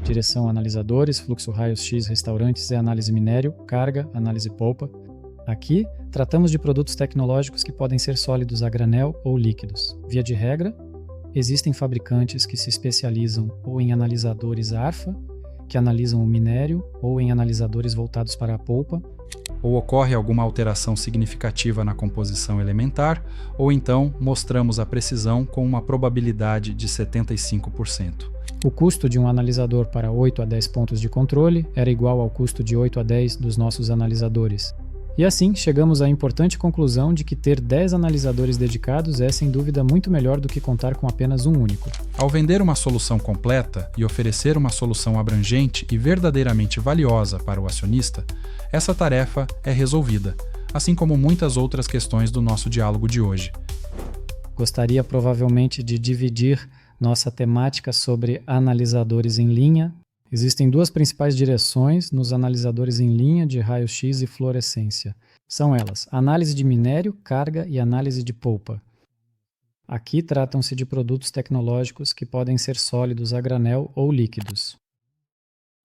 direção analisadores, fluxo raios-x restaurantes e análise minério, carga, análise polpa. Aqui, tratamos de produtos tecnológicos que podem ser sólidos a granel ou líquidos. Via de regra, existem fabricantes que se especializam ou em analisadores ARFA, que analisam o minério, ou em analisadores voltados para a polpa. Ou ocorre alguma alteração significativa na composição elementar, ou então mostramos a precisão com uma probabilidade de 75%. O custo de um analisador para 8 a 10 pontos de controle era igual ao custo de 8 a 10 dos nossos analisadores. E assim, chegamos à importante conclusão de que ter 10 analisadores dedicados é, sem dúvida, muito melhor do que contar com apenas um único. Ao vender uma solução completa e oferecer uma solução abrangente e verdadeiramente valiosa para o acionista, essa tarefa é resolvida, assim como muitas outras questões do nosso diálogo de hoje. Gostaria provavelmente de dividir nossa temática sobre analisadores em linha. Existem duas principais direções nos analisadores em linha de raio-x e fluorescência. São elas: análise de minério, carga e análise de polpa. Aqui tratam-se de produtos tecnológicos que podem ser sólidos a granel ou líquidos.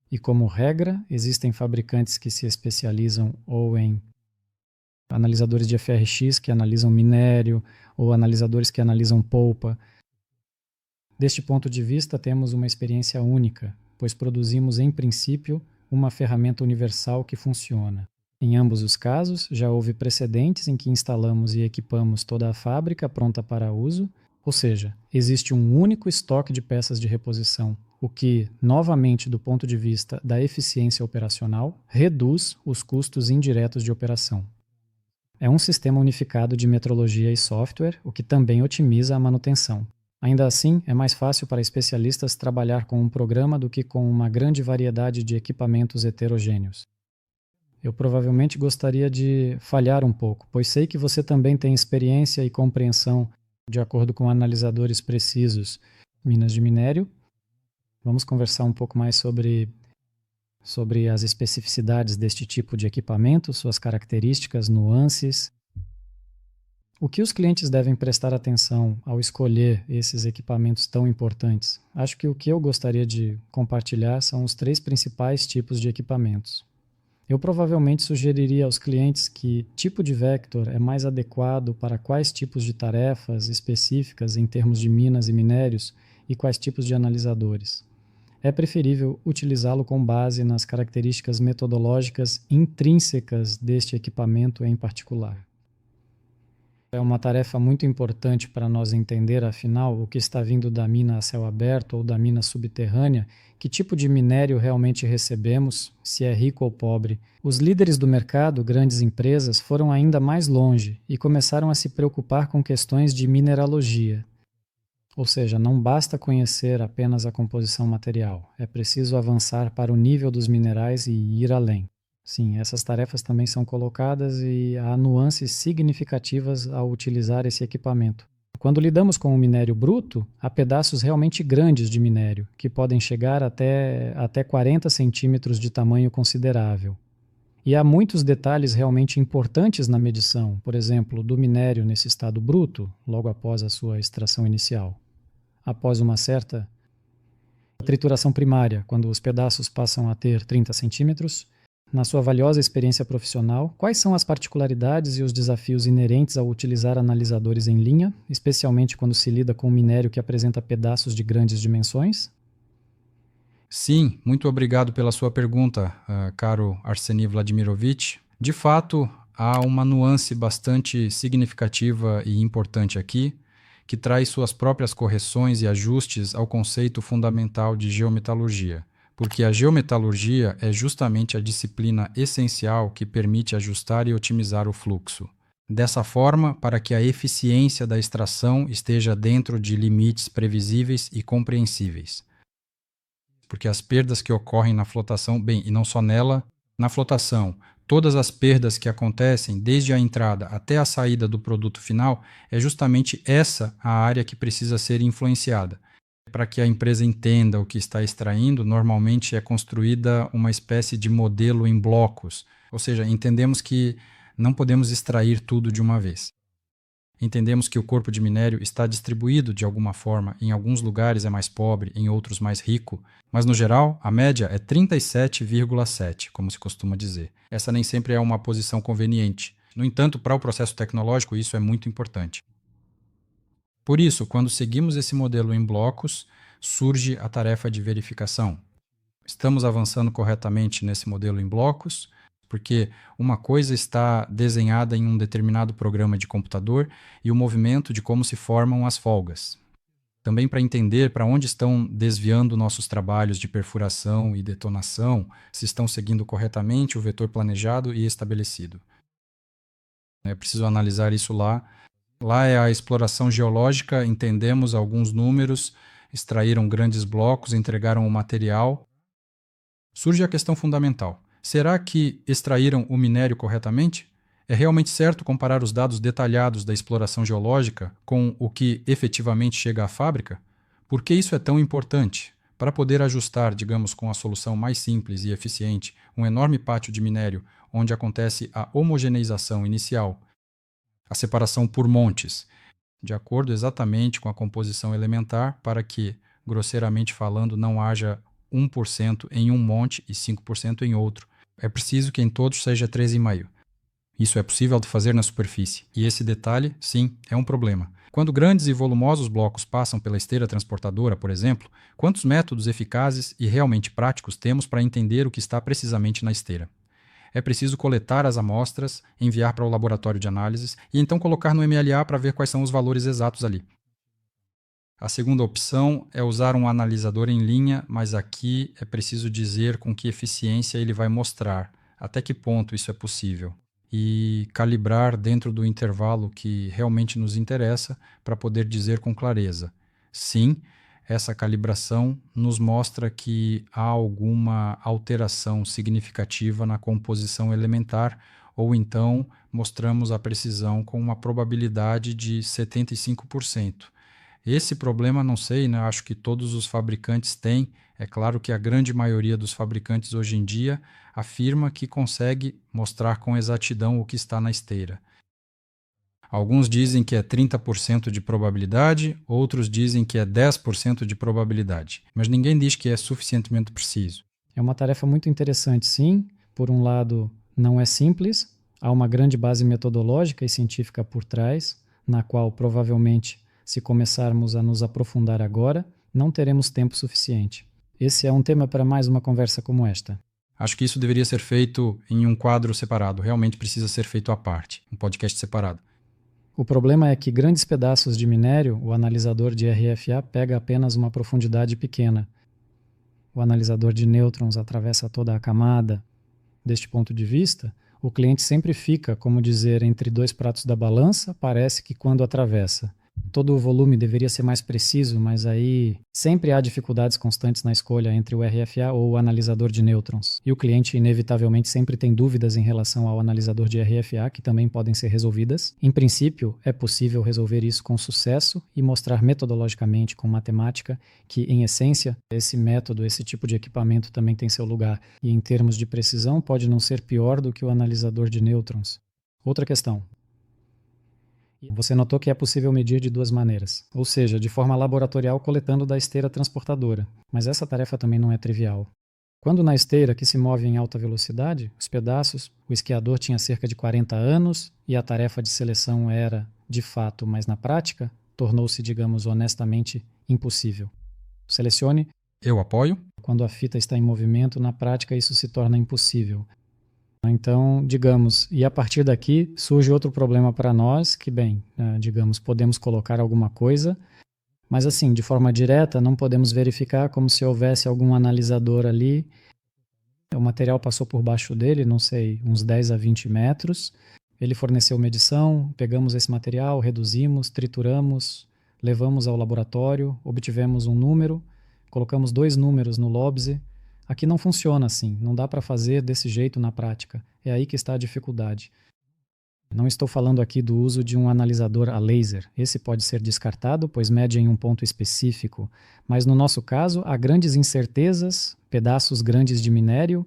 E como regra, existem fabricantes que se especializam ou em analisadores de FRX que analisam minério ou analisadores que analisam polpa. Deste ponto de vista, temos uma experiência única, pois produzimos, em princípio, uma ferramenta universal que funciona. Em ambos os casos, já houve precedentes em que instalamos e equipamos toda a fábrica pronta para uso, ou seja, existe um único estoque de peças de reposição, o que, novamente do ponto de vista da eficiência operacional, reduz os custos indiretos de operação. É um sistema unificado de metrologia e software, o que também otimiza a manutenção. Ainda assim, é mais fácil para especialistas trabalhar com um programa do que com uma grande variedade de equipamentos heterogêneos. Eu provavelmente gostaria de falhar um pouco, pois sei que você também tem experiência e compreensão de acordo com analisadores precisos, minas de minério. Vamos conversar um pouco mais sobre as especificidades deste tipo de equipamento, suas características, nuances. O que os clientes devem prestar atenção ao escolher esses equipamentos tão importantes? Acho que o que eu gostaria de compartilhar são os 3 principais tipos de equipamentos. Eu provavelmente sugeriria aos clientes que tipo de vector é mais adequado para quais tipos de tarefas específicas em termos de minas e minérios e quais tipos de analisadores. É preferível utilizá-lo com base nas características metodológicas intrínsecas deste equipamento em particular. É uma tarefa muito importante para nós entender, afinal, o que está vindo da mina a céu aberto ou da mina subterrânea, que tipo de minério realmente recebemos, se é rico ou pobre. Os líderes do mercado, grandes empresas, foram ainda mais longe e começaram a se preocupar com questões de mineralogia. Ou seja, não basta conhecer apenas a composição material, é preciso avançar para o nível dos minerais e ir além. Sim, essas tarefas também são colocadas e há nuances significativas ao utilizar esse equipamento. Quando lidamos com o minério bruto, há pedaços realmente grandes de minério, que podem chegar até 40 centímetros de tamanho considerável. E há muitos detalhes realmente importantes na medição, por exemplo, do minério nesse estado bruto, logo após a sua extração inicial. Após uma certa trituração primária, quando os pedaços passam a ter 30 centímetros, na sua valiosa experiência profissional, quais são as particularidades e os desafios inerentes ao utilizar analisadores em linha, especialmente quando se lida com um minério que apresenta pedaços de grandes dimensões? Sim, muito obrigado pela sua pergunta, caro Arseny Vladimirovich. De fato, há uma nuance bastante significativa e importante aqui, que traz suas próprias correções e ajustes ao conceito fundamental de geometalurgia. Porque a geometalurgia é justamente a disciplina essencial que permite ajustar e otimizar o fluxo. Dessa forma, para que a eficiência da extração esteja dentro de limites previsíveis e compreensíveis. Porque as perdas que ocorrem na flotação, bem, e não só nela, na flotação, todas as perdas que acontecem desde a entrada até a saída do produto final, é justamente essa a área que precisa ser influenciada. Para que a empresa entenda o que está extraindo, normalmente é construída uma espécie de modelo em blocos, ou seja, entendemos que não podemos extrair tudo de uma vez. Entendemos que o corpo de minério está distribuído de alguma forma, em alguns lugares é mais pobre, em outros mais rico, mas no geral a média é 37,7, como se costuma dizer. Essa nem sempre é uma posição conveniente. No entanto, para o processo tecnológico isso é muito importante. Por isso, quando seguimos esse modelo em blocos, surge a tarefa de verificação. Estamos avançando corretamente nesse modelo em blocos? Porque uma coisa está desenhada em um determinado programa de computador e o movimento de como se formam as folgas. Também para entender para onde estão desviando nossos trabalhos de perfuração e detonação, se estão seguindo corretamente o vetor planejado e estabelecido. É preciso analisar isso lá. Lá é a exploração geológica, entendemos alguns números, extraíram grandes blocos, entregaram o material. Surge a questão fundamental. Será que extraíram o minério corretamente? É realmente certo comparar os dados detalhados da exploração geológica com o que efetivamente chega à fábrica? Por que isso é tão importante? Para poder ajustar, digamos, com a solução mais simples e eficiente, um enorme pátio de minério onde acontece a homogeneização inicial, a separação por montes, de acordo exatamente com a composição elementar, para que, grosseiramente falando, não haja 1% em um monte e 5% em outro. É preciso que em todos seja 13,5. Isso é possível de fazer na superfície. E esse detalhe, sim, é um problema. Quando grandes e volumosos blocos passam pela esteira transportadora, por exemplo, quantos métodos eficazes e realmente práticos temos para entender o que está precisamente na esteira? É preciso coletar as amostras, enviar para o laboratório de análises e então colocar no MLA para ver quais são os valores exatos ali. A segunda opção é usar um analisador em linha, mas aqui é preciso dizer com que eficiência ele vai mostrar, até que ponto isso é possível, e calibrar dentro do intervalo que realmente nos interessa para poder dizer com clareza. Sim, essa calibração nos mostra que há alguma alteração significativa na composição elementar, ou então mostramos a precisão com uma probabilidade de 75%. Esse problema, não sei, né? Acho que todos os fabricantes têm. É claro que a grande maioria dos fabricantes hoje em dia afirma que consegue mostrar com exatidão o que está na esteira. Alguns dizem que é 30% de probabilidade, outros dizem que é 10% de probabilidade, mas ninguém diz que é suficientemente preciso. É uma tarefa muito interessante, sim. Por um lado, não é simples, há uma grande base metodológica e científica por trás, na qual provavelmente, se começarmos a nos aprofundar agora, não teremos tempo suficiente. Esse é um tema para mais uma conversa como esta. Acho que isso deveria ser feito em um quadro separado, realmente precisa ser feito à parte, um podcast separado. O problema é que grandes pedaços de minério, o analisador de RFA pega apenas uma profundidade pequena. O analisador de nêutrons atravessa toda a camada. Deste ponto de vista, o cliente sempre fica, como dizer, entre dois pratos da balança, parece que quando atravessa. Todo o volume deveria ser mais preciso, mas aí sempre há dificuldades constantes na escolha entre o RFA ou o analisador de nêutrons. E o cliente, inevitavelmente, sempre tem dúvidas em relação ao analisador de RFA, que também podem ser resolvidas. Em princípio, é possível resolver isso com sucesso e mostrar metodologicamente, com matemática, que, em essência, esse método, esse tipo de equipamento também tem seu lugar. E, em termos de precisão, pode não ser pior do que o analisador de nêutrons. Outra questão. Você notou que é possível medir de duas maneiras, ou seja, de forma laboratorial coletando da esteira transportadora, mas essa tarefa também não é trivial. Quando na esteira, que se move em alta velocidade, os pedaços, o esquiador tinha cerca de 40 anos e a tarefa de seleção era, de fato, mas na prática, tornou-se, digamos, honestamente impossível. Selecione. Eu apoio. Quando a fita está em movimento, na prática isso se torna impossível. Então, digamos, e a partir daqui surge outro problema para nós, que bem, digamos, podemos colocar alguma coisa, mas assim, de forma direta, não podemos verificar como se houvesse algum analisador ali. O material passou por baixo dele, não sei, uns 10 a 20 metros. Ele forneceu medição, pegamos esse material, reduzimos, trituramos, levamos ao laboratório, obtivemos um número, colocamos 2 números no LOBSE. Aqui não funciona assim, não dá para fazer desse jeito na prática. É aí que está a dificuldade. Não estou falando aqui do uso de um analisador a laser. Esse pode ser descartado, pois mede em um ponto específico. Mas no nosso caso, há grandes incertezas, pedaços grandes de minério.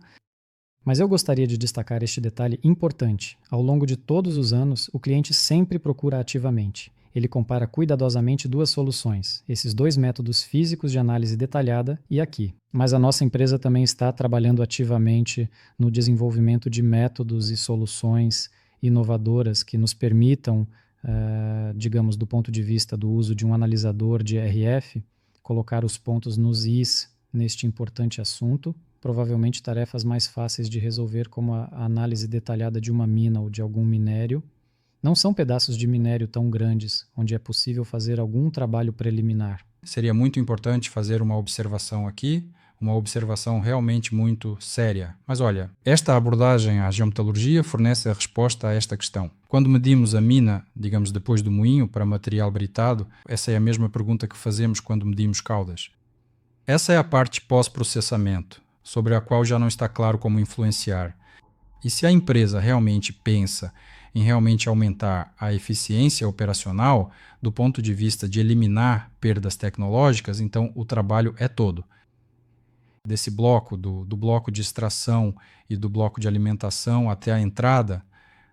Mas eu gostaria de destacar este detalhe importante. Ao longo de todos os anos, o cliente sempre procura ativamente. Ele compara cuidadosamente duas soluções, esses dois métodos físicos de análise detalhada e aqui. Mas a nossa empresa também está trabalhando ativamente no desenvolvimento de métodos e soluções inovadoras que nos permitam, digamos, do ponto de vista do uso de um analisador de RF, colocar os pontos nos is neste importante assunto. Provavelmente tarefas mais fáceis de resolver, como a análise detalhada de uma mina ou de algum minério. Não são pedaços de minério tão grandes, onde é possível fazer algum trabalho preliminar. Seria muito importante fazer uma observação aqui, uma observação realmente muito séria. Mas olha, esta abordagem à geometalurgia fornece a resposta a esta questão. Quando medimos a mina, digamos depois do moinho, para material britado, essa é a mesma pergunta que fazemos quando medimos caudas. Essa é a parte pós-processamento, sobre a qual já não está claro como influenciar. E se a empresa realmente pensa em realmente aumentar a eficiência operacional do ponto de vista de eliminar perdas tecnológicas, então o trabalho é todo. Desse bloco, do bloco de extração e do bloco de alimentação até a entrada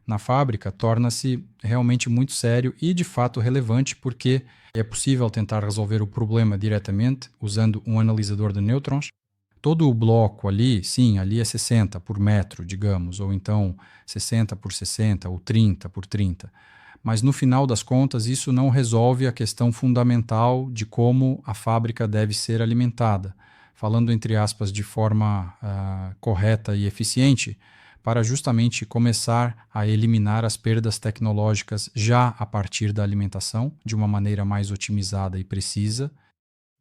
na fábrica, torna-se realmente muito sério e de fato relevante, porque é possível tentar resolver o problema diretamente usando um analisador de nêutrons. Todo o bloco ali, sim, ali é 60 por metro, digamos, ou então 60 por 60 ou 30 por 30. Mas no final das contas, isso não resolve a questão fundamental de como a fábrica deve ser alimentada, falando entre aspas de forma correta e eficiente, para justamente começar a eliminar as perdas tecnológicas já a partir da alimentação, de uma maneira mais otimizada e precisa.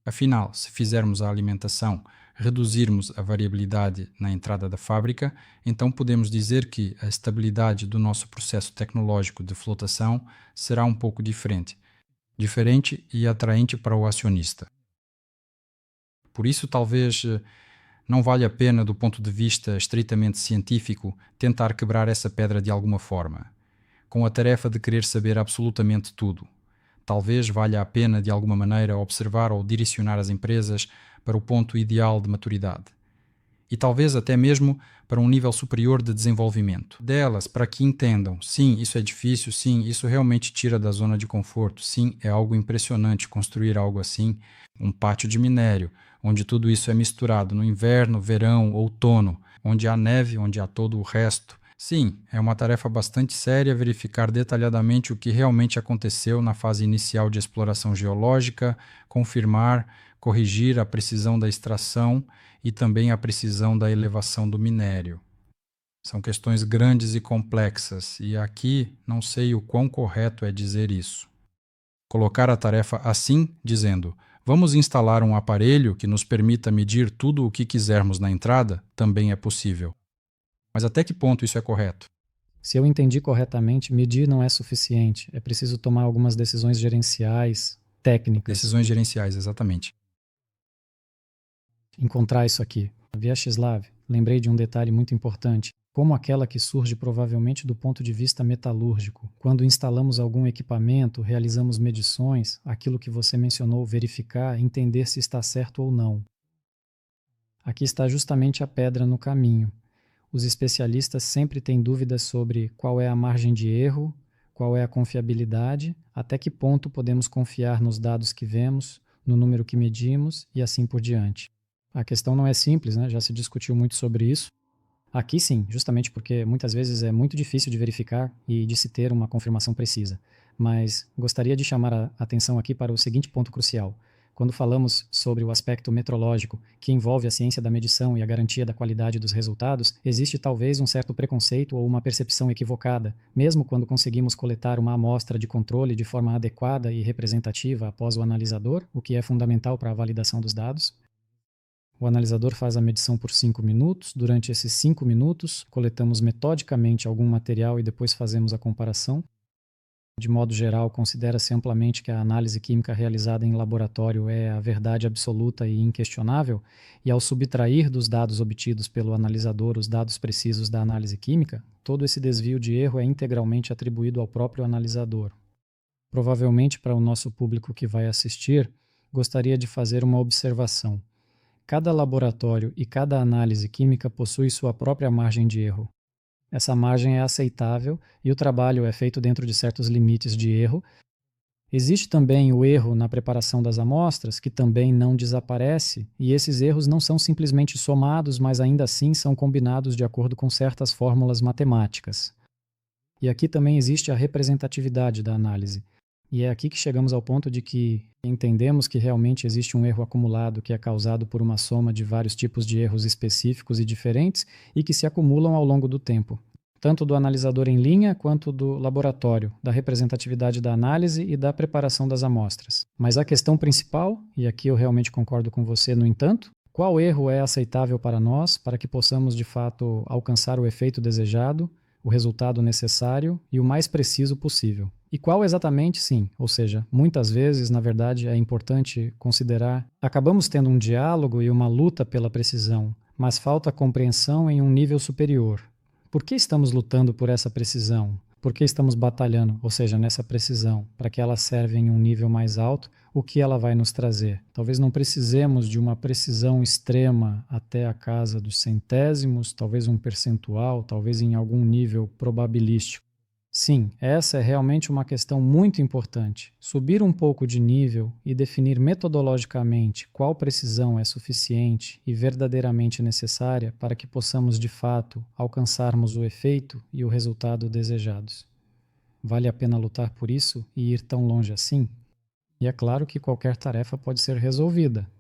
Afinal, se fizermos a alimentação, reduzirmos a variabilidade na entrada da fábrica, então podemos dizer que a estabilidade do nosso processo tecnológico de flotação será um pouco diferente e atraente para o acionista. Por isso, talvez não valha a pena, do ponto de vista estritamente científico, tentar quebrar essa pedra de alguma forma, com a tarefa de querer saber absolutamente tudo. Talvez valha a pena, de alguma maneira, observar ou direcionar as empresas para o ponto ideal de maturidade. E talvez até mesmo para um nível superior de desenvolvimento delas, para que entendam, sim, isso é difícil, sim, isso realmente tira da zona de conforto, sim, é algo impressionante construir algo assim, um pátio de minério, onde tudo isso é misturado no inverno, verão, outono, onde há neve, onde há todo o resto. Sim, é uma tarefa bastante séria verificar detalhadamente o que realmente aconteceu na fase inicial de exploração geológica, confirmar, corrigir a precisão da extração e também a precisão da elevação do minério. São questões grandes e complexas, e aqui não sei o quão correto é dizer isso. Colocar a tarefa assim, dizendo: vamos instalar um aparelho que nos permita medir tudo o que quisermos na entrada, também é possível. Mas até que ponto isso é correto? Se eu entendi corretamente, medir não é suficiente. É preciso tomar algumas decisões gerenciais, técnicas. Decisões gerenciais, exatamente. Encontrar isso aqui. Vyacheslav, lembrei de um detalhe muito importante, como aquela que surge provavelmente do ponto de vista metalúrgico. Quando instalamos algum equipamento, realizamos medições, aquilo que você mencionou, verificar, entender se está certo ou não. Aqui está justamente a pedra no caminho. Os especialistas sempre têm dúvidas sobre qual é a margem de erro, qual é a confiabilidade, até que ponto podemos confiar nos dados que vemos, no número que medimos e assim por diante. A questão não é simples, né? Já se discutiu muito sobre isso. Aqui sim, justamente porque muitas vezes é muito difícil de verificar e de se ter uma confirmação precisa. Mas gostaria de chamar a atenção aqui para o seguinte ponto crucial. Quando falamos sobre o aspecto metrológico, que envolve a ciência da medição e a garantia da qualidade dos resultados, existe talvez um certo preconceito ou uma percepção equivocada, mesmo quando conseguimos coletar uma amostra de controle de forma adequada e representativa após o analisador, o que é fundamental para a validação dos dados. O analisador faz a medição por 5 minutos. Durante esses 5 minutos, coletamos metodicamente algum material e depois fazemos a comparação. De modo geral, considera-se amplamente que a análise química realizada em laboratório é a verdade absoluta e inquestionável, e ao subtrair dos dados obtidos pelo analisador os dados precisos da análise química, todo esse desvio de erro é integralmente atribuído ao próprio analisador. Provavelmente, para o nosso público que vai assistir, gostaria de fazer uma observação. Cada laboratório e cada análise química possui sua própria margem de erro. Essa margem é aceitável e o trabalho é feito dentro de certos limites de erro. Existe também o erro na preparação das amostras, que também não desaparece, e esses erros não são simplesmente somados, mas ainda assim são combinados de acordo com certas fórmulas matemáticas. E aqui também existe a representatividade da análise. E é aqui que chegamos ao ponto de que entendemos que realmente existe um erro acumulado que é causado por uma soma de vários tipos de erros específicos e diferentes e que se acumulam ao longo do tempo, tanto do analisador em linha quanto do laboratório, da representatividade da análise e da preparação das amostras. Mas a questão principal, e aqui eu realmente concordo com você, no entanto, qual erro é aceitável para nós para que possamos de fato alcançar o efeito desejado, o resultado necessário e o mais preciso possível? E qual exatamente, sim, ou seja, muitas vezes, na verdade, é importante considerar, acabamos tendo um diálogo e uma luta pela precisão, mas falta compreensão em um nível superior. Por que estamos lutando por essa precisão? Por que estamos batalhando, ou seja, nessa precisão, para que ela serve em um nível mais alto? O que ela vai nos trazer? Talvez não precisemos de uma precisão extrema até a casa dos centésimos, talvez um percentual, talvez em algum nível probabilístico. Sim, essa é realmente uma questão muito importante. Subir um pouco de nível e definir metodologicamente qual precisão é suficiente e verdadeiramente necessária para que possamos, de fato, alcançarmos o efeito e o resultado desejados. Vale a pena lutar por isso e ir tão longe assim? E é claro que qualquer tarefa pode ser resolvida.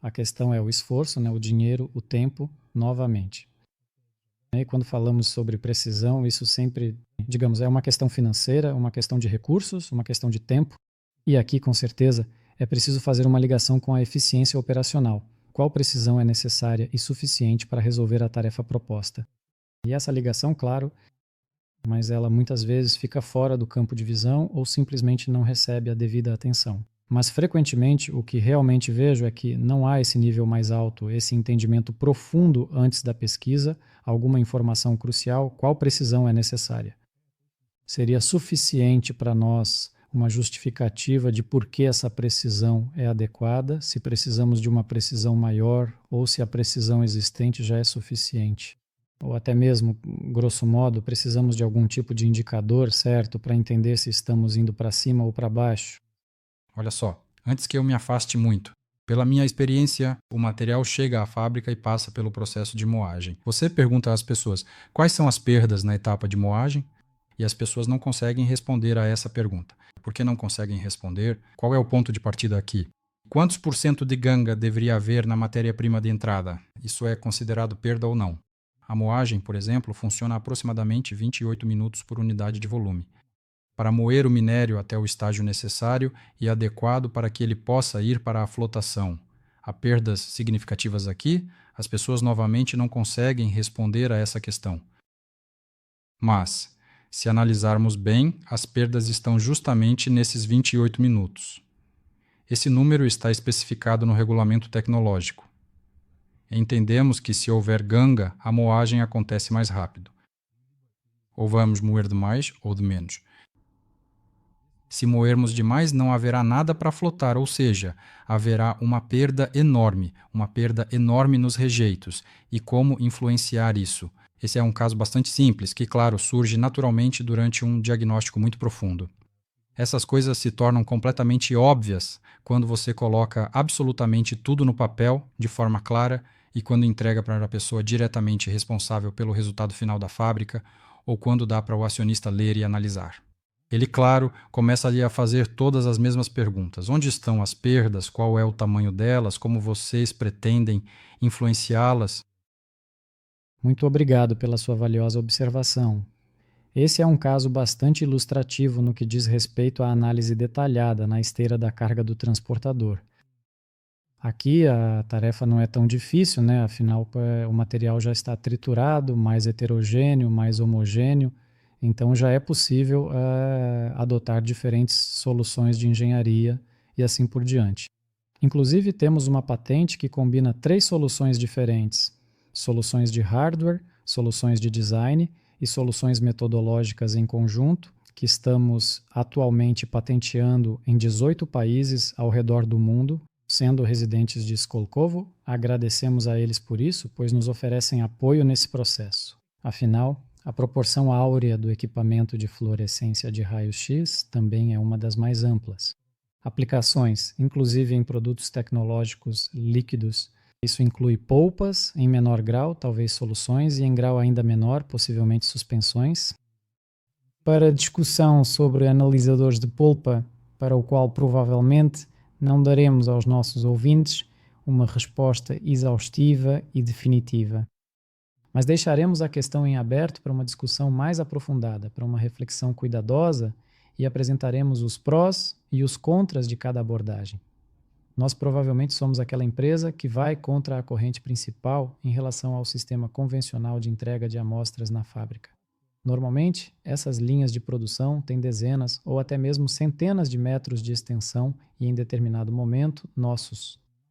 A questão é o esforço, o dinheiro, o tempo, novamente. E quando falamos sobre precisão, isso sempre, digamos, é uma questão financeira, uma questão de recursos, uma questão de tempo. E aqui, com certeza, é preciso fazer uma ligação com a eficiência operacional. Qual precisão é necessária e suficiente para resolver a tarefa proposta? E essa ligação, claro, mas ela muitas vezes fica fora do campo de visão ou simplesmente não recebe a devida atenção. Mas frequentemente o que realmente vejo é que não há esse nível mais alto, esse entendimento profundo antes da pesquisa, alguma informação crucial, qual precisão é necessária. Seria suficiente para nós uma justificativa de por que essa precisão é adequada, se precisamos de uma precisão maior ou se a precisão existente já é suficiente. Ou até mesmo, grosso modo, precisamos de algum tipo de indicador, certo, para entender se estamos indo para cima ou para baixo. Olha só, antes que eu me afaste muito, pela minha experiência, o material chega à fábrica e passa pelo processo de moagem. Você pergunta às pessoas quais são as perdas na etapa de moagem e as pessoas não conseguem responder a essa pergunta. Por que não conseguem responder? Qual é o ponto de partida aqui? Quantos por cento de ganga deveria haver na matéria-prima de entrada? Isso é considerado perda ou não? A moagem, por exemplo, funciona aproximadamente 28 minutos por unidade de volume. Para moer o minério até o estágio necessário e adequado para que ele possa ir para a flotação. Há perdas significativas aqui, as pessoas novamente não conseguem responder a essa questão. Mas, se analisarmos bem, as perdas estão justamente nesses 28 minutos. Esse número está especificado no regulamento tecnológico. Entendemos que se houver ganga, a moagem acontece mais rápido. Ou vamos moer de mais ou de menos. Se moermos demais, não haverá nada para flotar, ou seja, haverá uma perda enorme nos rejeitos. E como influenciar isso? Esse é um caso bastante simples, que, claro, surge naturalmente durante um diagnóstico muito profundo. Essas coisas se tornam completamente óbvias quando você coloca absolutamente tudo no papel, de forma clara, e quando entrega para a pessoa diretamente responsável pelo resultado final da fábrica, ou quando dá para o acionista ler e analisar. Ele, claro, começa ali a fazer todas as mesmas perguntas. Onde estão as perdas? Qual é o tamanho delas? Como vocês pretendem influenciá-las? Muito obrigado pela sua valiosa observação. Esse é um caso bastante ilustrativo no que diz respeito à análise detalhada na esteira da carga do transportador. Aqui a tarefa não é tão difícil, Afinal, o material já está triturado, mais heterogêneo, mais homogêneo. Então já é possível adotar diferentes soluções de engenharia e assim por diante. Inclusive temos uma patente que combina 3 soluções diferentes: soluções de hardware, soluções de design e soluções metodológicas em conjunto, que estamos atualmente patenteando em 18 países ao redor do mundo. Sendo residentes de Skolkovo, agradecemos a eles por isso, pois nos oferecem apoio nesse processo. Afinal, a proporção áurea do equipamento de fluorescência de raios-x também é uma das mais amplas. Aplicações, inclusive em produtos tecnológicos líquidos. Isso inclui polpas, em menor grau, talvez soluções, e em grau ainda menor, possivelmente suspensões. Para discussão sobre analisadores de polpa, para o qual provavelmente não daremos aos nossos ouvintes uma resposta exaustiva e definitiva. Mas deixaremos a questão em aberto para uma discussão mais aprofundada, para uma reflexão cuidadosa, e apresentaremos os prós e os contras de cada abordagem. Nós provavelmente somos aquela empresa que vai contra a corrente principal em relação ao sistema convencional de entrega de amostras na fábrica. Normalmente, essas linhas de produção têm dezenas ou até mesmo centenas de metros de extensão e, em determinado momento,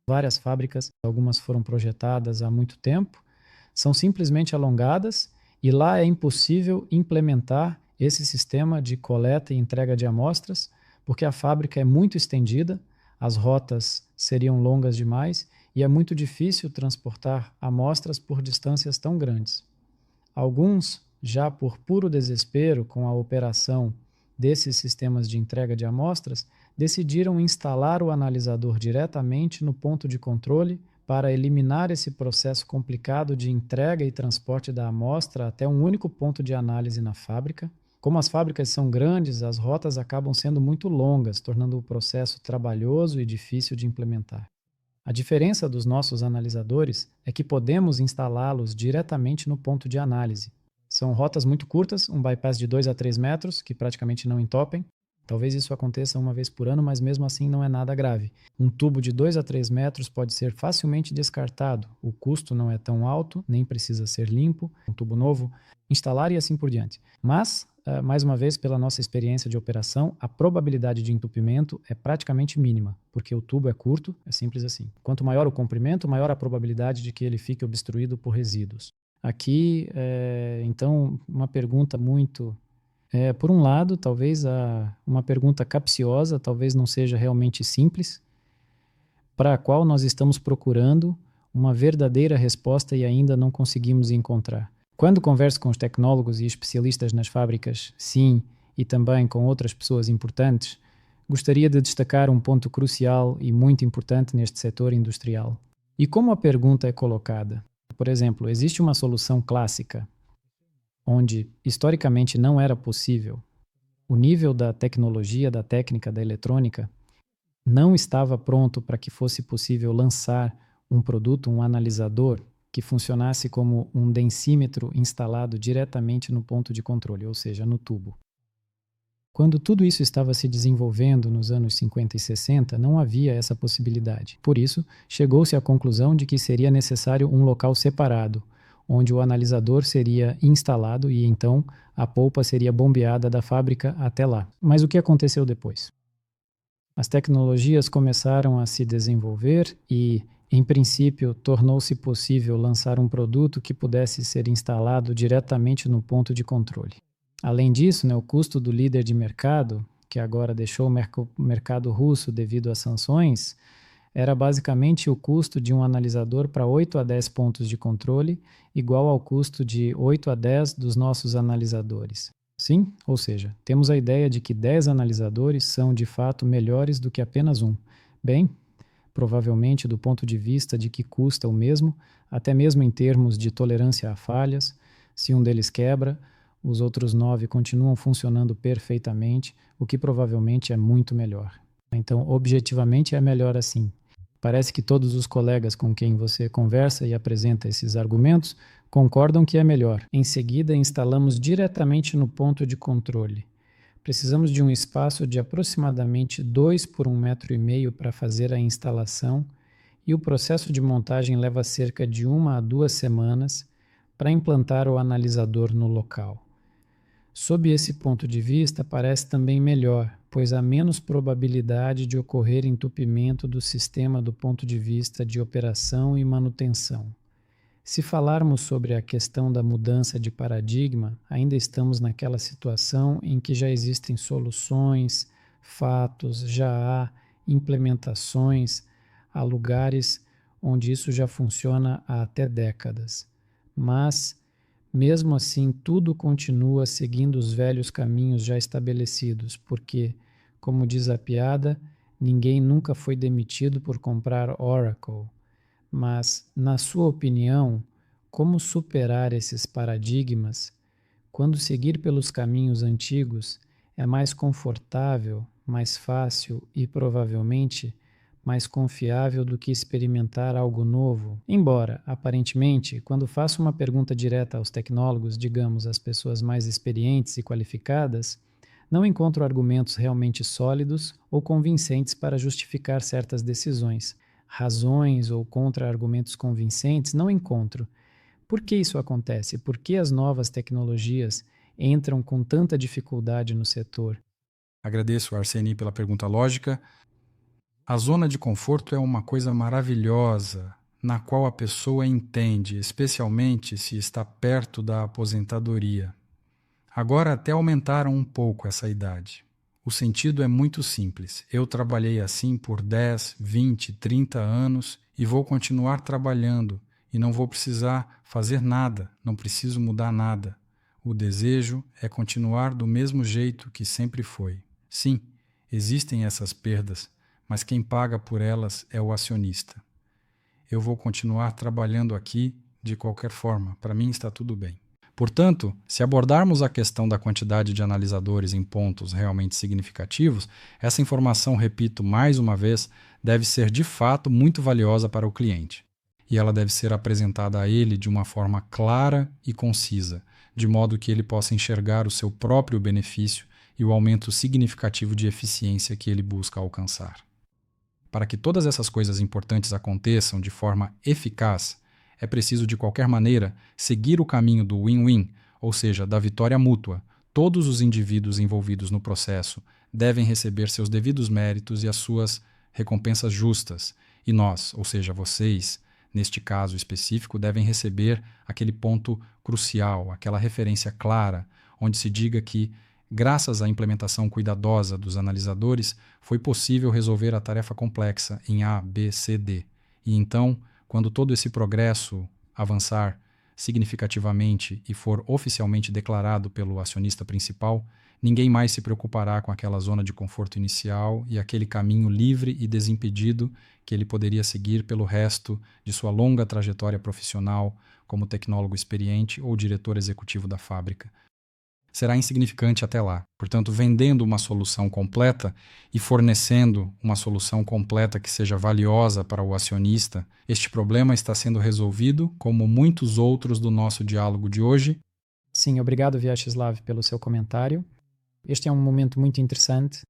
várias fábricas, algumas foram projetadas há muito tempo, são simplesmente alongadas e lá é impossível implementar esse sistema de coleta e entrega de amostras, porque a fábrica é muito estendida, as rotas seriam longas demais e é muito difícil transportar amostras por distâncias tão grandes. Alguns, já por puro desespero com a operação desses sistemas de entrega de amostras, decidiram instalar o analisador diretamente no ponto de controle para eliminar esse processo complicado de entrega e transporte da amostra até um único ponto de análise na fábrica. Como as fábricas são grandes, as rotas acabam sendo muito longas, tornando o processo trabalhoso e difícil de implementar. A diferença dos nossos analisadores é que podemos instalá-los diretamente no ponto de análise. São rotas muito curtas, um bypass de 2 a 3 metros, que praticamente não entopem. Talvez isso aconteça uma vez por ano, mas mesmo assim não é nada grave. Um tubo de 2 a 3 metros pode ser facilmente descartado. O custo não é tão alto, nem precisa ser limpo. Um tubo novo, instalar e assim por diante. Mas, mais uma vez, pela nossa experiência de operação, a probabilidade de entupimento é praticamente mínima, porque o tubo é curto, é simples assim. Quanto maior o comprimento, maior a probabilidade de que ele fique obstruído por resíduos. Aqui, então, uma pergunta muito... por um lado, talvez uma pergunta capciosa, talvez não seja realmente simples, para a qual nós estamos procurando uma verdadeira resposta e ainda não conseguimos encontrar. Quando converso com os tecnólogos e especialistas nas fábricas, sim, e também com outras pessoas importantes, gostaria de destacar um ponto crucial e muito importante neste setor industrial. E como a pergunta é colocada? Por exemplo, existe uma solução clássica, onde historicamente não era possível, o nível da tecnologia, da técnica, da eletrônica, não estava pronto para que fosse possível lançar um produto, um analisador, que funcionasse como um densímetro instalado diretamente no ponto de controle, ou seja, no tubo. Quando tudo isso estava se desenvolvendo nos anos 50 e 60, não havia essa possibilidade. Por isso, chegou-se à conclusão de que seria necessário um local separado, onde o analisador seria instalado e então a polpa seria bombeada da fábrica até lá. Mas o que aconteceu depois? As tecnologias começaram a se desenvolver e, em princípio, tornou-se possível lançar um produto que pudesse ser instalado diretamente no ponto de controle. Além disso, o custo do líder de mercado, que agora deixou o mercado russo devido às sanções, era basicamente o custo de um analisador para 8 a 10 pontos de controle, igual ao custo de 8 a 10 dos nossos analisadores. Sim, ou seja, temos a ideia de que 10 analisadores são de fato melhores do que apenas um. Bem, provavelmente do ponto de vista de que custa o mesmo, até mesmo em termos de tolerância a falhas, se um deles quebra, os outros 9 continuam funcionando perfeitamente, o que provavelmente é muito melhor. Então, objetivamente é melhor assim. Parece que todos os colegas com quem você conversa e apresenta esses argumentos concordam que é melhor. Em seguida, instalamos diretamente no ponto de controle. Precisamos de um espaço de aproximadamente 2 por 1,5 metros para fazer a instalação e o processo de montagem leva cerca de 1 a 2 semanas para implantar o analisador no local. Sob esse ponto de vista, parece também melhor, pois há menos probabilidade de ocorrer entupimento do sistema do ponto de vista de operação e manutenção. Se falarmos sobre a questão da mudança de paradigma, ainda estamos naquela situação em que já existem soluções, fatos, já há implementações, há lugares onde isso já funciona há até décadas. Mas, mesmo assim, tudo continua seguindo os velhos caminhos já estabelecidos, porque, como diz a piada, ninguém nunca foi demitido por comprar Oracle. Mas, na sua opinião, como superar esses paradigmas? Quando seguir pelos caminhos antigos é mais confortável, mais fácil e provavelmente mais confiável do que experimentar algo novo. Embora, aparentemente, quando faço uma pergunta direta aos tecnólogos, digamos, às pessoas mais experientes e qualificadas, não encontro argumentos realmente sólidos ou convincentes para justificar certas decisões. Razões ou contra-argumentos convincentes não encontro. Por que isso acontece? Por que as novas tecnologias entram com tanta dificuldade no setor? Agradeço, Arseni, pela pergunta lógica. A zona de conforto é uma coisa maravilhosa, na qual a pessoa entende, especialmente se está perto da aposentadoria. Agora até aumentaram um pouco essa idade. O sentido é muito simples. Eu trabalhei assim por 10, 20, 30 anos e vou continuar trabalhando e não vou precisar fazer nada, não preciso mudar nada. O desejo é continuar do mesmo jeito que sempre foi. Sim, existem essas perdas, mas quem paga por elas é o acionista. Eu vou continuar trabalhando aqui de qualquer forma, para mim está tudo bem. Portanto, se abordarmos a questão da quantidade de analisadores em pontos realmente significativos, essa informação, repito mais uma vez, deve ser de fato muito valiosa para o cliente. E ela deve ser apresentada a ele de uma forma clara e concisa, de modo que ele possa enxergar o seu próprio benefício e o aumento significativo de eficiência que ele busca alcançar. Para que todas essas coisas importantes aconteçam de forma eficaz, é preciso, de qualquer maneira, seguir o caminho do win-win, ou seja, da vitória mútua. Todos os indivíduos envolvidos no processo devem receber seus devidos méritos e as suas recompensas justas. E nós, ou seja, vocês, neste caso específico, devem receber aquele ponto crucial, aquela referência clara, onde se diga que, graças à implementação cuidadosa dos analisadores, foi possível resolver a tarefa complexa em A, B, C, D. E então, quando todo esse progresso avançar significativamente e for oficialmente declarado pelo acionista principal, ninguém mais se preocupará com aquela zona de conforto inicial e aquele caminho livre e desimpedido que ele poderia seguir pelo resto de sua longa trajetória profissional como tecnólogo experiente ou diretor executivo da fábrica. Será insignificante até lá. Portanto, vendendo uma solução completa e fornecendo uma solução completa que seja valiosa para o acionista, este problema está sendo resolvido, como muitos outros do nosso diálogo de hoje. Sim, obrigado, Vyacheslav, pelo seu comentário. Este é um momento muito interessante.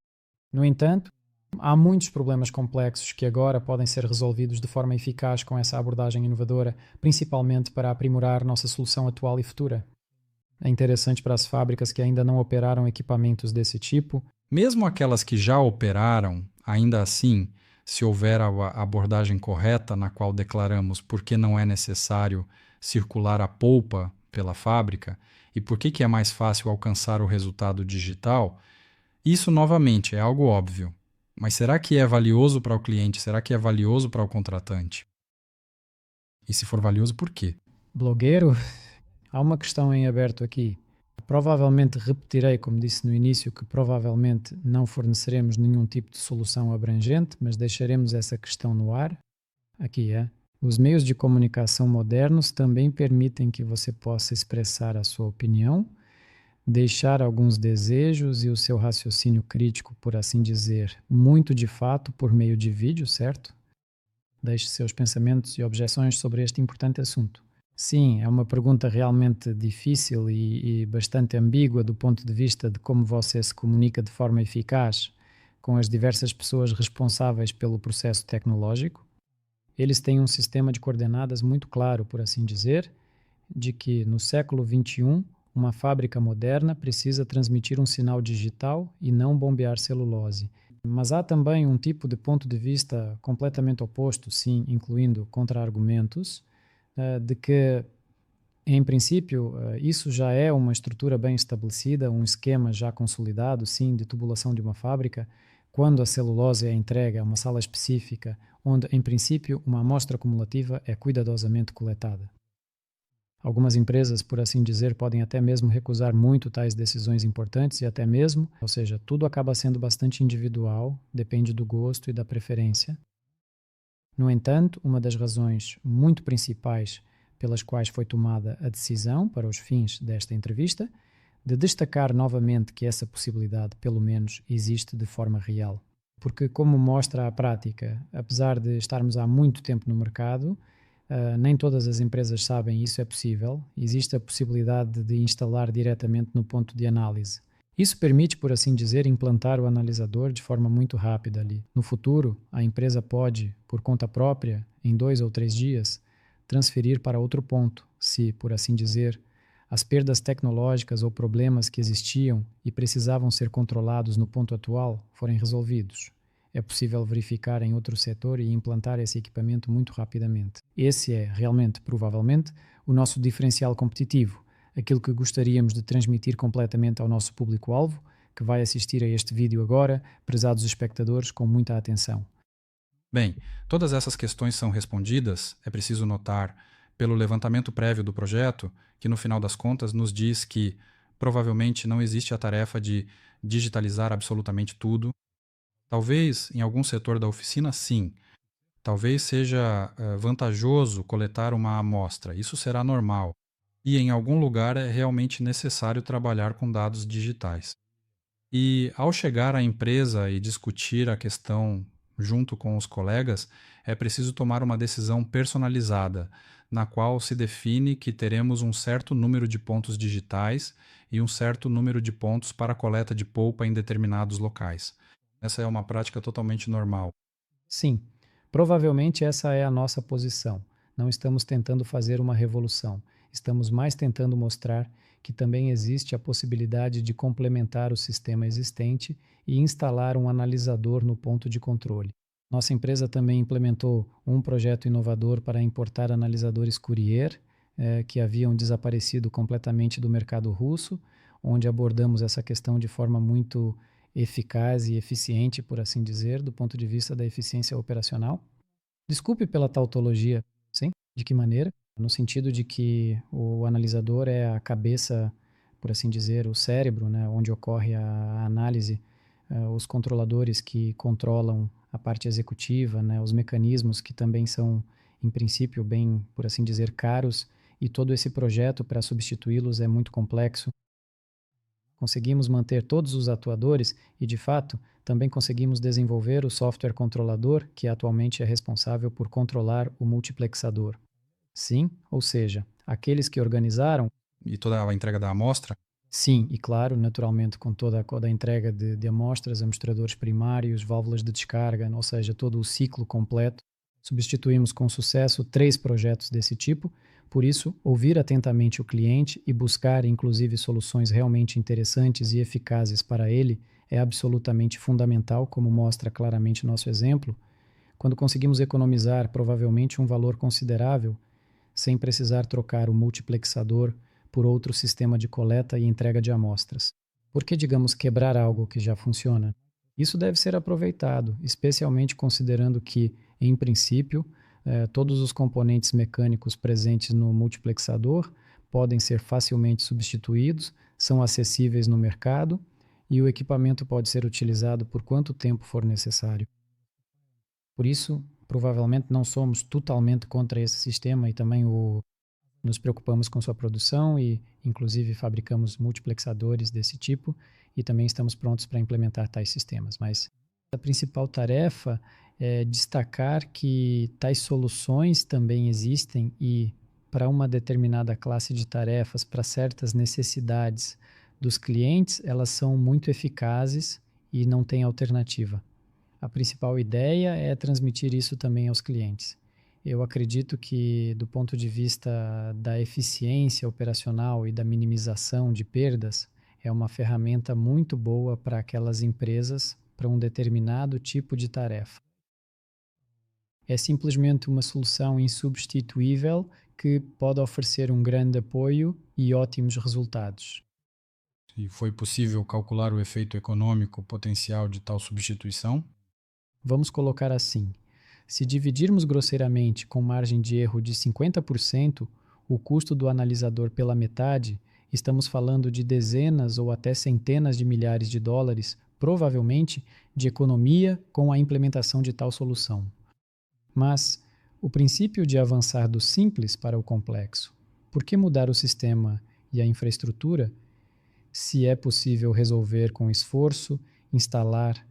No entanto, há muitos problemas complexos que agora podem ser resolvidos de forma eficaz com essa abordagem inovadora, principalmente para aprimorar nossa solução atual e futura. É interessante para as fábricas que ainda não operaram equipamentos desse tipo. Mesmo aquelas que já operaram, ainda assim, se houver a abordagem correta na qual declaramos por que não é necessário circular a polpa pela fábrica e por que é mais fácil alcançar o resultado digital, isso novamente é algo óbvio. Mas será que é valioso para o cliente? Será que é valioso para o contratante? E se for valioso, por quê? Blogueiro? Há uma questão em aberto aqui. Provavelmente repetirei, como disse no início, que provavelmente não forneceremos nenhum tipo de solução abrangente, mas deixaremos essa questão no ar. Aqui é. Os meios de comunicação modernos também permitem que você possa expressar a sua opinião, deixar alguns desejos e o seu raciocínio crítico, por assim dizer, muito de fato por meio de vídeo, certo? Deixe seus pensamentos e objeções sobre este importante assunto. Sim, é uma pergunta realmente difícil e bastante ambígua do ponto de vista de como você se comunica de forma eficaz com as diversas pessoas responsáveis pelo processo tecnológico. Eles têm um sistema de coordenadas muito claro, por assim dizer, de que no século XXI, uma fábrica moderna precisa transmitir um sinal digital e não bombear celulose. Mas há também um tipo de ponto de vista completamente oposto, sim, incluindo contra-argumentos, de que, em princípio, isso já é uma estrutura bem estabelecida, um esquema já consolidado, sim, de tubulação de uma fábrica, quando a celulose é entregue a uma sala específica, onde, em princípio, uma amostra cumulativa é cuidadosamente coletada. Algumas empresas, por assim dizer, podem até mesmo recusar muito tais decisões importantes e até mesmo, ou seja, tudo acaba sendo bastante individual, depende do gosto e da preferência. No entanto, uma das razões muito principais pelas quais foi tomada a decisão, para os fins desta entrevista, de destacar novamente que essa possibilidade, pelo menos, existe de forma real. Porque, como mostra a prática, apesar de estarmos há muito tempo no mercado, nem todas as empresas sabem isso é possível. Existe a possibilidade de instalar diretamente no ponto de análise. Isso permite, por assim dizer, implantar o analisador de forma muito rápida ali. No futuro, a empresa pode, por conta própria, em 2 ou 3 dias, transferir para outro ponto, se, por assim dizer, as perdas tecnológicas ou problemas que existiam e precisavam ser controlados no ponto atual forem resolvidos. É possível verificar em outro setor e implantar esse equipamento muito rapidamente. Esse é, realmente, provavelmente, o nosso diferencial competitivo, aquilo que gostaríamos de transmitir completamente ao nosso público-alvo, que vai assistir a este vídeo agora, prezados espectadores, com muita atenção. Bem, todas essas questões são respondidas, é preciso notar, pelo levantamento prévio do projeto, que no final das contas nos diz que provavelmente não existe a tarefa de digitalizar absolutamente tudo. Talvez em algum setor da oficina, sim. Talvez seja vantajoso coletar uma amostra, isso será normal. E em algum lugar é realmente necessário trabalhar com dados digitais. E ao chegar à empresa e discutir a questão junto com os colegas, é preciso tomar uma decisão personalizada, na qual se define que teremos um certo número de pontos digitais e um certo número de pontos para a coleta de polpa em determinados locais. Essa é uma prática totalmente normal. Sim, provavelmente essa é a nossa posição. Não estamos tentando fazer uma revolução. Estamos mais tentando mostrar que também existe a possibilidade de complementar o sistema existente e instalar um analisador no ponto de controle. Nossa empresa também implementou um projeto inovador para importar analisadores Courier, que haviam desaparecido completamente do mercado russo, onde abordamos essa questão de forma muito eficaz e eficiente, por assim dizer, do ponto de vista da eficiência operacional. Desculpe pela tautologia, sim? De que maneira? No sentido de que o analisador é a cabeça, por assim dizer, o cérebro, né, onde ocorre a análise, os controladores que controlam a parte executiva, né, os mecanismos que também são, em princípio, bem, por assim dizer, caros, e todo esse projeto para substituí-los é muito complexo. Conseguimos manter todos os atuadores e, de fato, também conseguimos desenvolver o software controlador, que atualmente é responsável por controlar o multiplexador. Sim, ou seja, aqueles que organizaram. E toda a entrega da amostra? Sim, e claro, naturalmente, com toda a entrega de amostras, amostradores primários, válvulas de descarga, ou seja, todo o ciclo completo. Substituímos com sucesso 3 projetos desse tipo. Por isso, ouvir atentamente o cliente e buscar, inclusive, soluções realmente interessantes e eficazes para ele é absolutamente fundamental, como mostra claramente nosso exemplo, quando conseguimos economizar provavelmente um valor considerável sem precisar trocar o multiplexador por outro sistema de coleta e entrega de amostras. Por que, digamos, quebrar algo que já funciona? Isso deve ser aproveitado, especialmente considerando que, em princípio, todos os componentes mecânicos presentes no multiplexador podem ser facilmente substituídos, são acessíveis no mercado e o equipamento pode ser utilizado por quanto tempo for necessário. Por isso, provavelmente não somos totalmente contra esse sistema e também nos preocupamos com sua produção e, inclusive, fabricamos multiplexadores desse tipo e também estamos prontos para implementar tais sistemas. Mas a principal tarefa é destacar que tais soluções também existem e, para uma determinada classe de tarefas, para certas necessidades dos clientes, elas são muito eficazes e não têm alternativa. A principal ideia é transmitir isso também aos clientes. Eu acredito que, do ponto de vista da eficiência operacional e da minimização de perdas, é uma ferramenta muito boa para aquelas empresas para um determinado tipo de tarefa. É simplesmente uma solução insubstituível que pode oferecer um grande apoio e ótimos resultados. e foi possível calcular o efeito econômico potencial de tal substituição? Vamos colocar assim: se dividirmos grosseiramente com margem de erro de 50% o custo do analisador pela metade, estamos falando de dezenas ou até centenas de milhares de dólares, provavelmente, de economia com a implementação de tal solução. Mas o princípio de avançar do simples para o complexo. Por que mudar o sistema e a infraestrutura se é possível resolver com esforço, instalar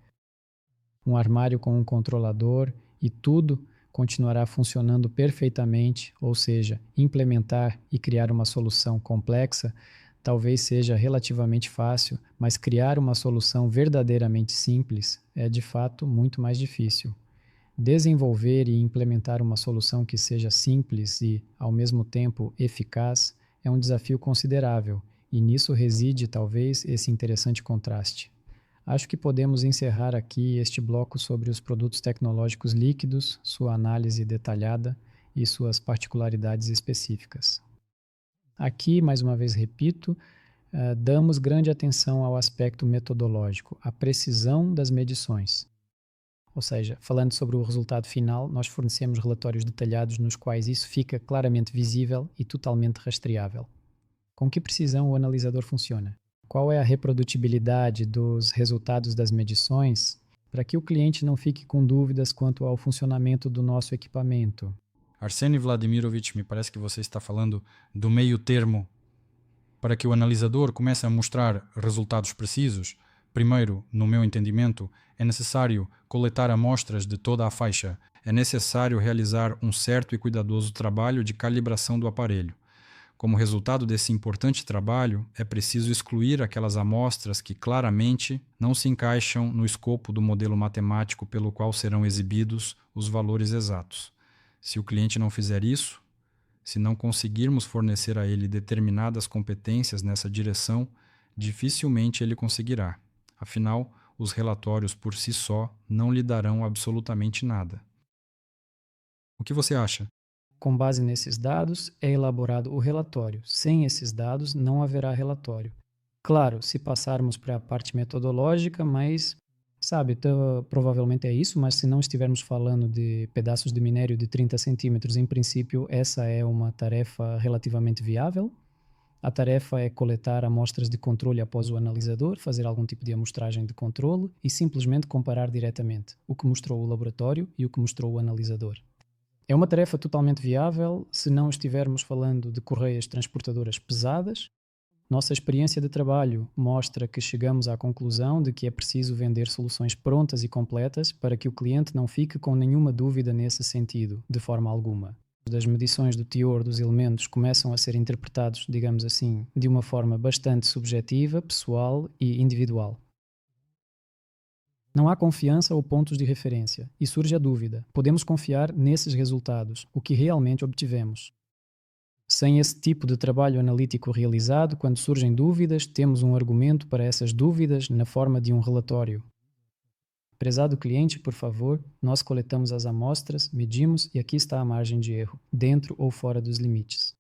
um armário com um controlador e tudo continuará funcionando perfeitamente, ou seja, implementar e criar uma solução complexa talvez seja relativamente fácil, mas criar uma solução verdadeiramente simples é de fato muito mais difícil. Desenvolver e implementar uma solução que seja simples e, ao mesmo tempo, eficaz é um desafio considerável, e nisso reside talvez esse interessante contraste. Acho que podemos encerrar aqui este bloco sobre os produtos tecnológicos líquidos, sua análise detalhada e suas particularidades específicas. Aqui, mais uma vez repito, damos grande atenção ao aspecto metodológico, à precisão das medições. Ou seja, falando sobre o resultado final, nós fornecemos relatórios detalhados nos quais isso fica claramente visível e totalmente rastreável. Com que precisão o analisador funciona? Qual é a reprodutibilidade dos resultados das medições para que o cliente não fique com dúvidas quanto ao funcionamento do nosso equipamento? Arseny Vladimirovich, me parece que você está falando do meio termo para que o analisador comece a mostrar resultados precisos. Primeiro, no meu entendimento, é necessário coletar amostras de toda a faixa. É necessário realizar um certo e cuidadoso trabalho de calibração do aparelho. Como resultado desse importante trabalho, é preciso excluir aquelas amostras que claramente não se encaixam no escopo do modelo matemático pelo qual serão exibidos os valores exatos. Se o cliente não fizer isso, se não conseguirmos fornecer a ele determinadas competências nessa direção, dificilmente ele conseguirá. Afinal, os relatórios por si só não lhe darão absolutamente nada. O que você acha? Com base nesses dados, é elaborado o relatório. Sem esses dados, não haverá relatório. Claro, se passarmos para a parte metodológica, mas, sabe, provavelmente é isso, mas se não estivermos falando de pedaços de minério de 30 centímetros, em princípio, essa é uma tarefa relativamente viável. A tarefa é coletar amostras de controle após o analisador, fazer algum tipo de amostragem de controle e simplesmente comparar diretamente o que mostrou o laboratório e o que mostrou o analisador. É uma tarefa totalmente viável se não estivermos falando de correias transportadoras pesadas. Nossa experiência de trabalho mostra que chegamos à conclusão de que é preciso vender soluções prontas e completas para que o cliente não fique com nenhuma dúvida nesse sentido, de forma alguma. As medições do teor dos elementos começam a ser interpretados, digamos assim, de uma forma bastante subjetiva, pessoal e individual. Não há confiança ou pontos de referência, e surge a dúvida: podemos confiar nesses resultados, o que realmente obtivemos? Sem esse tipo de trabalho analítico realizado, quando surgem dúvidas, temos um argumento para essas dúvidas na forma de um relatório. Prezado cliente, por favor, nós coletamos as amostras, medimos e aqui está a margem de erro, dentro ou fora dos limites.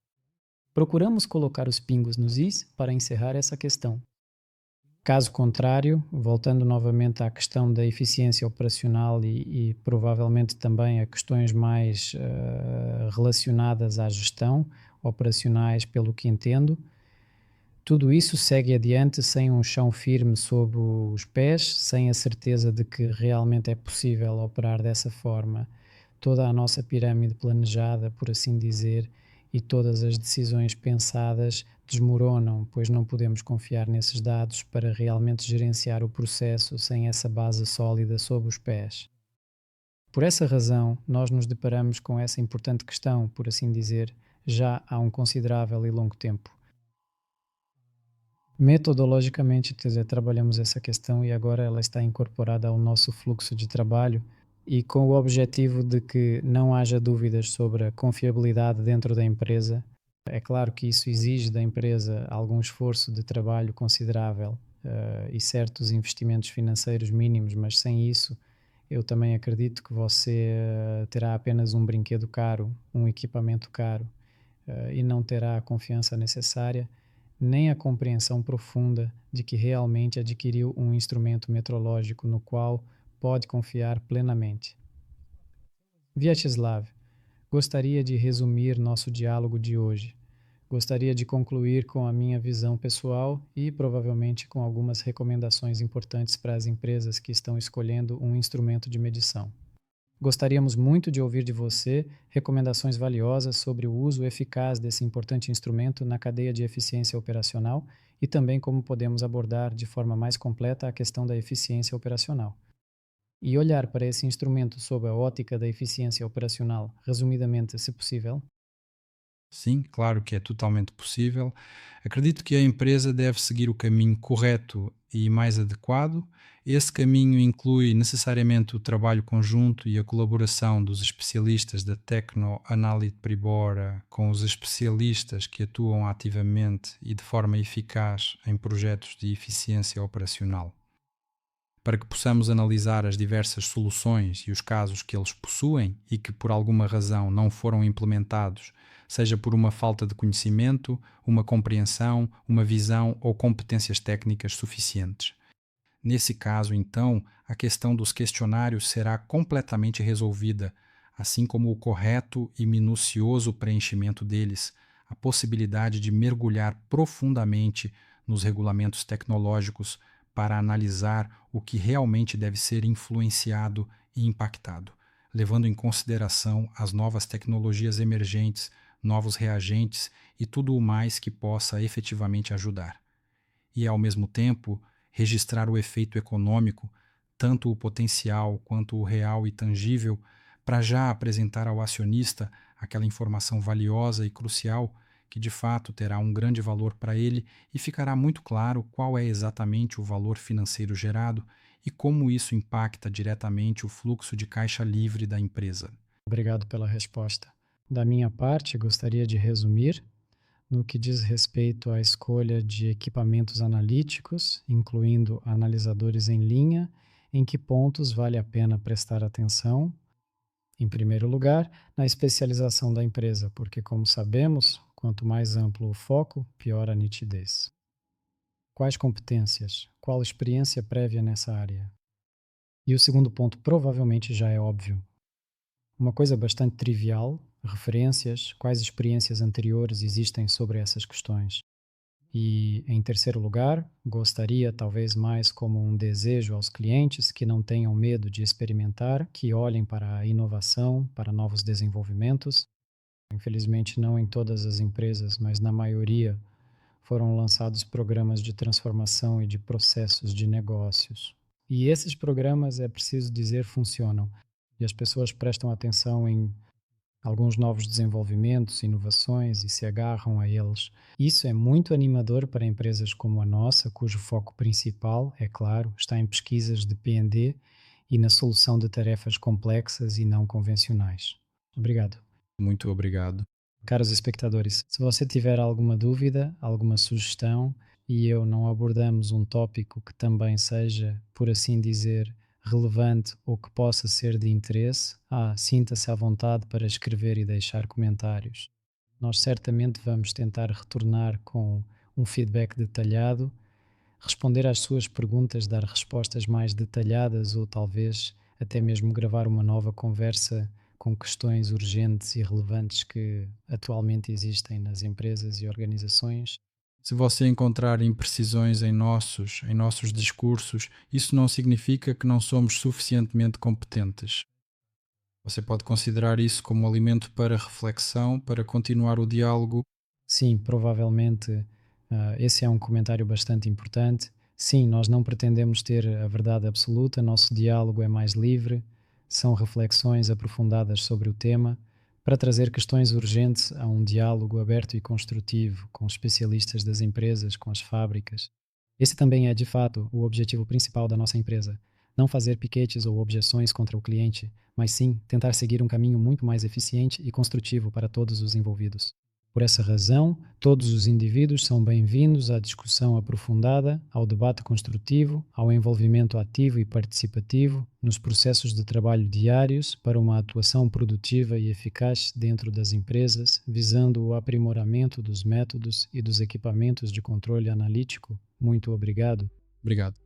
Procuramos colocar os pingos nos is para encerrar essa questão. Caso contrário, voltando novamente à questão da eficiência operacional e provavelmente também a questões mais relacionadas à gestão operacionais, pelo que entendo, tudo isso segue adiante sem um chão firme sob os pés, sem a certeza de que realmente é possível operar dessa forma. Toda a nossa pirâmide planejada, por assim dizer, e todas as decisões pensadas desmoronam, pois não podemos confiar nesses dados para realmente gerenciar o processo sem essa base sólida sob os pés. Por essa razão, nós nos deparamos com essa importante questão, por assim dizer, já há um considerável e longo tempo. Metodologicamente, quer dizer, trabalhamos essa questão e agora ela está incorporada ao nosso fluxo de trabalho e com o objetivo de que não haja dúvidas sobre a confiabilidade dentro da empresa. É claro que isso exige da empresa algum esforço de trabalho considerável e certos investimentos financeiros mínimos, mas sem isso eu também acredito que você terá apenas um brinquedo caro, um equipamento caro e não terá a confiança necessária nem a compreensão profunda de que realmente adquiriu um instrumento metrológico no qual pode confiar plenamente. Vyacheslav, gostaria de resumir nosso diálogo de hoje. Gostaria de concluir com a minha visão pessoal e, provavelmente, com algumas recomendações importantes para as empresas que estão escolhendo um instrumento de medição. Gostaríamos muito de ouvir de você recomendações valiosas sobre o uso eficaz desse importante instrumento na cadeia de eficiência operacional e também como podemos abordar de forma mais completa a questão da eficiência operacional. E olhar para esse instrumento sob a ótica da eficiência operacional, resumidamente, se possível. Sim, claro que é totalmente possível. Acredito que a empresa deve seguir o caminho correto e mais adequado. Esse caminho inclui necessariamente o trabalho conjunto e a colaboração dos especialistas da Tecno Analyt Pribora com os especialistas que atuam ativamente e de forma eficaz em projetos de eficiência operacional. Para que possamos analisar as diversas soluções e os casos que eles possuem e que por alguma razão não foram implementados, seja por uma falta de conhecimento, uma compreensão, uma visão ou competências técnicas suficientes. Nesse caso, então, a questão dos questionários será completamente resolvida, assim como o correto e minucioso preenchimento deles, a possibilidade de mergulhar profundamente nos regulamentos tecnológicos para analisar o que realmente deve ser influenciado e impactado, levando em consideração as novas tecnologias emergentes, novos reagentes e tudo o mais que possa efetivamente ajudar. E, ao mesmo tempo, registrar o efeito econômico, tanto o potencial quanto o real e tangível, para já apresentar ao acionista aquela informação valiosa e crucial que de fato terá um grande valor para ele e ficará muito claro qual é exatamente o valor financeiro gerado e como isso impacta diretamente o fluxo de caixa livre da empresa. Obrigado pela resposta. Da minha parte, gostaria de resumir no que diz respeito à escolha de equipamentos analíticos, incluindo analisadores em linha, em que pontos vale a pena prestar atenção. Em primeiro lugar, na especialização da empresa, porque, como sabemos, quanto mais amplo o foco, pior a nitidez. Quais competências? Qual experiência prévia nessa área? E o segundo ponto provavelmente já é óbvio. Uma coisa bastante trivial, referências, quais experiências anteriores existem sobre essas questões. E, em terceiro lugar, gostaria, talvez mais como um desejo aos clientes que não tenham medo de experimentar, que olhem para a inovação, para novos desenvolvimentos. Infelizmente, não em todas as empresas, mas na maioria, foram lançados programas de transformação e de processos de negócios. E esses programas, é preciso dizer, funcionam. E as pessoas prestam atenção em alguns novos desenvolvimentos, inovações e se agarram a eles. Isso é muito animador para empresas como a nossa, cujo foco principal, é claro, está em pesquisas de P&D e na solução de tarefas complexas e não convencionais. Obrigado. Muito obrigado. Caros espectadores, se você tiver alguma dúvida, alguma sugestão e eu não abordamos um tópico que também seja, por assim dizer, relevante ou que possa ser de interesse, sinta-se à vontade para escrever e deixar comentários. Nós certamente vamos tentar retornar com um feedback detalhado, responder às suas perguntas, dar respostas mais detalhadas ou talvez até mesmo gravar uma nova conversa com questões urgentes e relevantes que atualmente existem nas empresas e organizações. Se você encontrar imprecisões em nossos discursos, isso não significa que não somos suficientemente competentes. Você pode considerar isso como alimento para reflexão, para continuar o diálogo. Sim, provavelmente esse é um comentário bastante importante. Sim, nós não pretendemos ter a verdade absoluta, nosso diálogo é mais livre, são reflexões aprofundadas sobre o tema, para trazer questões urgentes a um diálogo aberto e construtivo com especialistas das empresas, com as fábricas. Esse também é, de fato, o objetivo principal da nossa empresa. Não fazer piquetes ou objeções contra o cliente, mas sim tentar seguir um caminho muito mais eficiente e construtivo para todos os envolvidos. Por essa razão, todos os indivíduos são bem-vindos à discussão aprofundada, ao debate construtivo, ao envolvimento ativo e participativo nos processos de trabalho diários para uma atuação produtiva e eficaz dentro das empresas, visando o aprimoramento dos métodos e dos equipamentos de controle analítico. Muito obrigado. Obrigado.